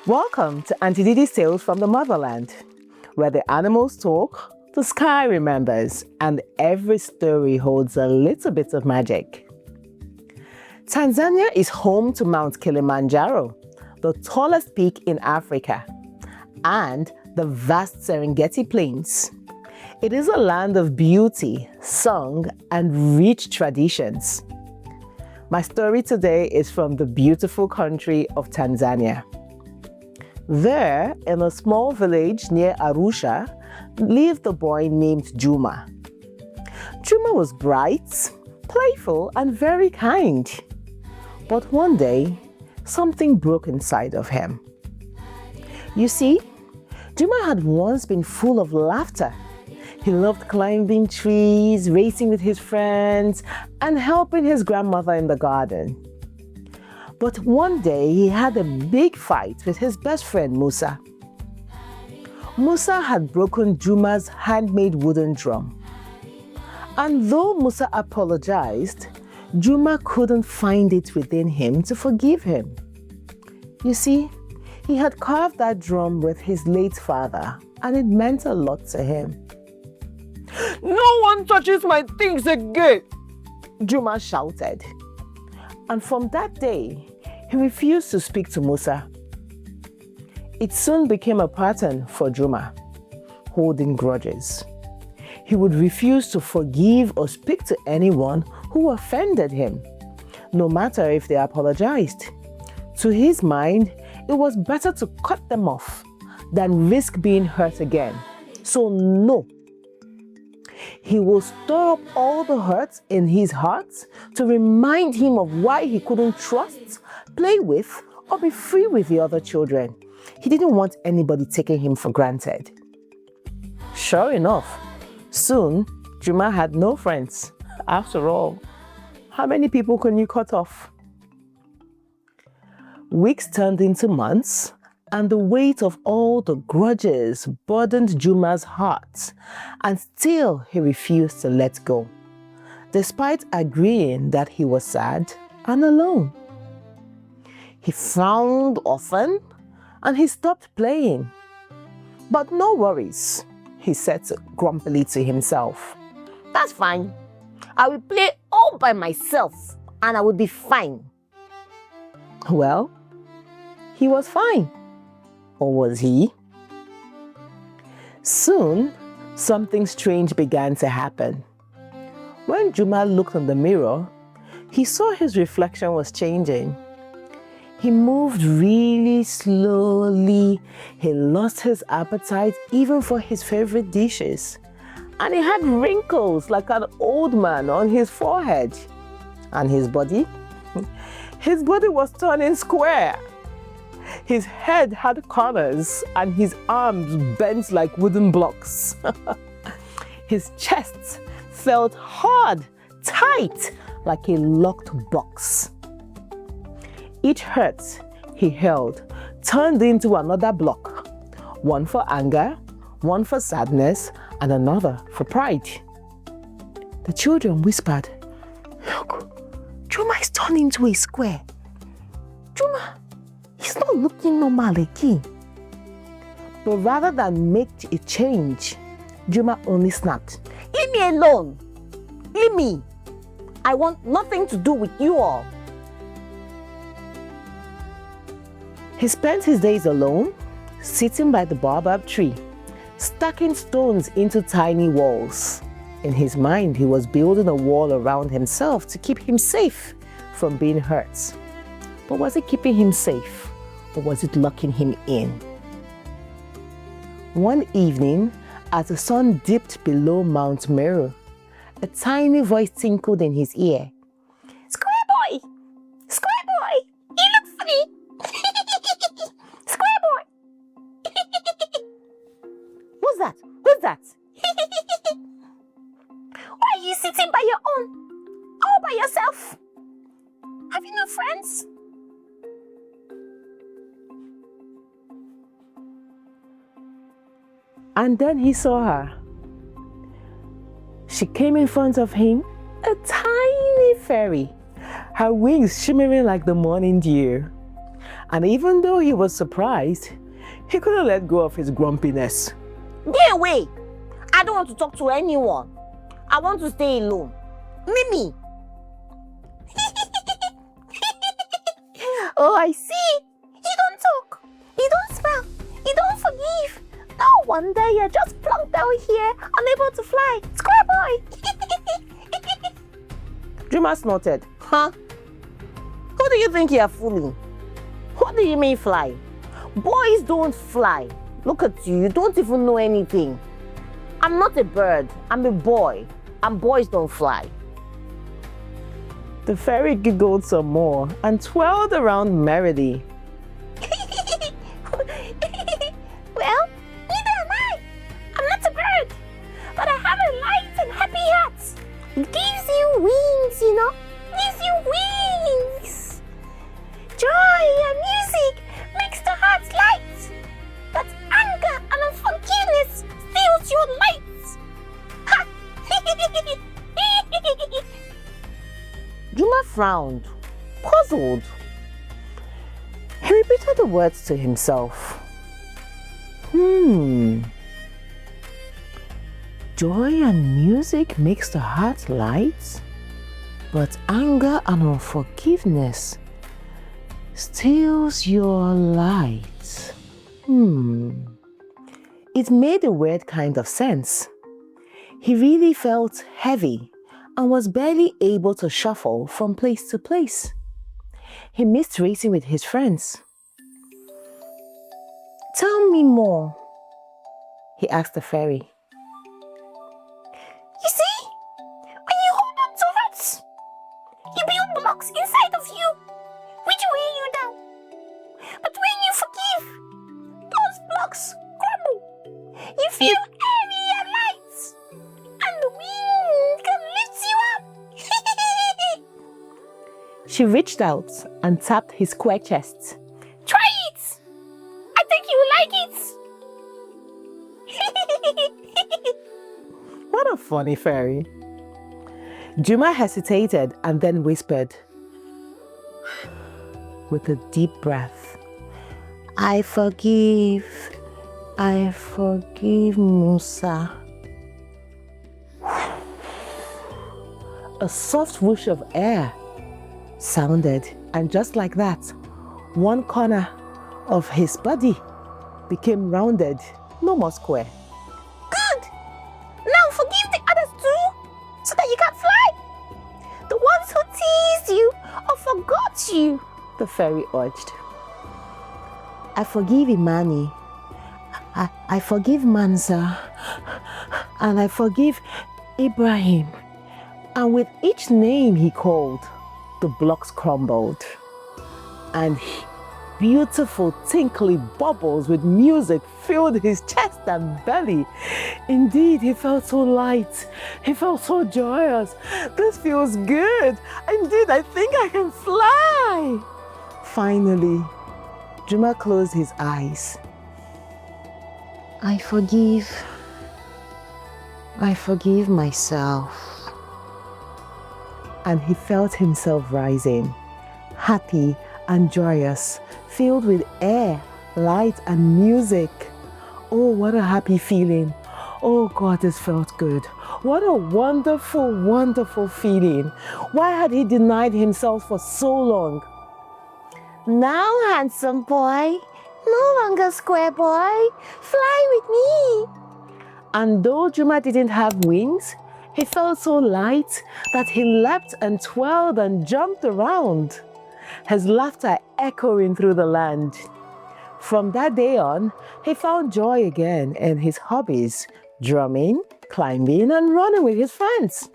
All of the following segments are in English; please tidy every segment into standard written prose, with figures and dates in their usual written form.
Welcome to Auntie Didi's Tales from the Motherland, where the animals talk, the sky remembers, and every story holds a little bit of magic. Tanzania is home to Mount Kilimanjaro, the tallest peak in Africa, and the vast Serengeti Plains. It is a land of beauty, song, and rich traditions. My story today is from the beautiful country of Tanzania. There, in a small village near Arusha, lived a boy named Juma. Juma was bright, playful, and very kind. But one day, something broke inside of him. You see, Juma had once been full of laughter. He loved climbing trees, racing with his friends, and helping his grandmother in the garden. But one day he had a big fight with his best friend Musa. Musa had broken Juma's handmade wooden drum. And though Musa apologized, Juma couldn't find it within him to forgive him. You see, he had carved that drum with his late father, and it meant a lot to him. "No one touches my things again!" Juma shouted. And from that day, he refused to speak to Musa. It soon became a pattern for Juma, holding grudges. He would refuse to forgive or speak to anyone who offended him, no matter if they apologized. To his mind, it was better to cut them off than risk being hurt again. So no. He will store up all the hurt in his heart to remind him of why he couldn't trust, play with, or be free with the other children. He didn't want anybody taking him for granted. Sure enough, soon Juma had no friends. After all, how many people can you cut off? Weeks turned into months, and the weight of all the grudges burdened Juma's heart, and still he refused to let go, despite agreeing that he was sad and alone. He frowned often, and he stopped playing. "But no worries," he said grumpily to himself. "That's fine. I will play all by myself, and I will be fine." Well, he was fine. Or was he? Soon, something strange began to happen. When Juma looked in the mirror, he saw his reflection was changing. He moved really slowly. He lost his appetite even for his favorite dishes. And he had wrinkles like an old man on his forehead. And his body? His body was turning square. His head had corners and his arms bent like wooden blocks. His chest felt hard, tight, like a locked box. Each hurt he held turned into another block, one for anger, one for sadness, and another for pride. The children whispered, "Look, Juma is turning into a square. Juma, he's not looking normal again." But rather than make a change, Juma only snapped, "Leave me alone! Leave me! I want nothing to do with you all." He spent his days alone, sitting by the baobab tree, stacking stones into tiny walls. In his mind, he was building a wall around himself to keep him safe from being hurt. But was it keeping him safe, or was it locking him in? One evening, as the sun dipped below Mount Meru, a tiny voice tinkled in his ear. "Square boy! Square boy! You look funny! Square boy!" "Who's that? Who's that?" "Why are you sitting by your own? All by yourself? Have you no friends?" And then he saw her. She came in front of him, a tiny fairy, her wings shimmering like the morning dew. And even though he was surprised, he couldn't let go of his grumpiness. Get away! I don't want to talk to anyone. I want to stay alone. Mimi! Oh, I see. You don't talk. You don't smile. You don't forgive. No wonder you're just plunked down here, unable to fly. Square boy! Juma snorted. Huh? Who do you think you're fooling? What do you mean fly? Boys don't fly. Look at you. You don't even know anything. I'm not a bird. I'm a boy. And boys don't fly. The fairy giggled some more and twirled around merrily. Well, neither am I. I'm not a bird, but I have a light and happy heart. It gives you wings, you know. Gives you wings. Joy and music makes the heart light. But anger and unforgiveness steals your light. Ha! Juma frowned, puzzled. He repeated the words to himself. Joy and music makes the heart light, but anger and unforgiveness steals your light. It made a weird kind of sense. He really felt heavy and was barely able to shuffle from place to place. He missed racing with his friends. Tell me more, he asked the fairy. You see, when you hold on to hearts, you build blocks inside of you, which weigh you down. But when you forgive, those blocks crumble. You feel heavy and light, and the wind can lift you up. She reached out and tapped his square chest. Try it! I think you will like it. What a funny fairy. Juma hesitated and then whispered with a deep breath, I forgive Musa. A soft whoosh of air sounded, and just like that, one corner of his body became rounded, no more square. Good! Now forgive the others too, so that you can fly. The ones who teased you or forgot you, the fairy urged. I forgive Imani. I forgive Mansa. And I forgive Ibrahim. And with each name he called, the blocks crumbled. And beautiful tinkly bubbles with music filled his chest and belly. Indeed, he felt so light. He felt so joyous. This feels good. Indeed, I think I can fly. Finally, Juma closed his eyes. I forgive myself. And he felt himself rising, happy and joyous, filled with air, light and music. Oh, what a happy feeling. Oh God, this felt good. What a wonderful, wonderful feeling. Why had he denied himself for so long? Now, handsome boy, no longer square boy, fly with me. And though Juma didn't have wings, he felt so light that he leapt and twirled and jumped around, his laughter echoing through the land. From that day on, he found joy again in his hobbies, drumming, climbing, and running with his friends.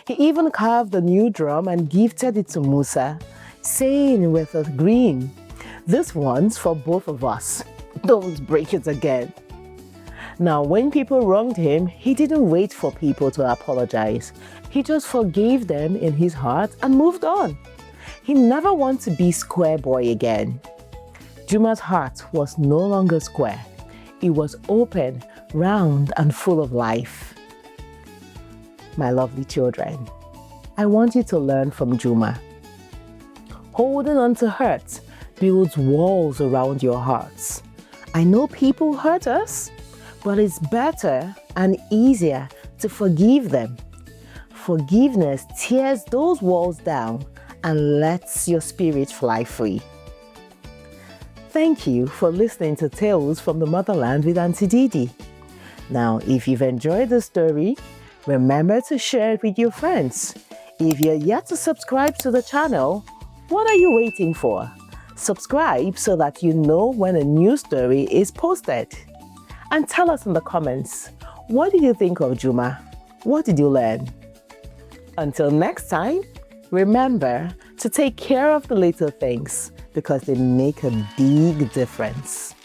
He even carved a new drum and gifted it to Musa, saying with a grin, "This one's for both of us. Don't break it again." Now, when people wronged him, he didn't wait for people to apologize. He just forgave them in his heart and moved on. He never wanted to be square boy again. Juma's heart was no longer square. It was open, round, and full of life. My lovely children, I want you to learn from Juma. Holding on to hurt builds walls around your hearts. I know people hurt us, but it's better and easier to forgive them. Forgiveness tears those walls down and lets your spirit fly free. Thank you for listening to Tales from the Motherland with Auntie Didi. Now, if you've enjoyed the story, remember to share it with your friends. If you're yet to subscribe to the channel, what are you waiting for? Subscribe so that you know when a new story is posted. And tell us in the comments, what did you think of Juma? What did you learn? Until next time, remember to take care of the little things because they make a big difference.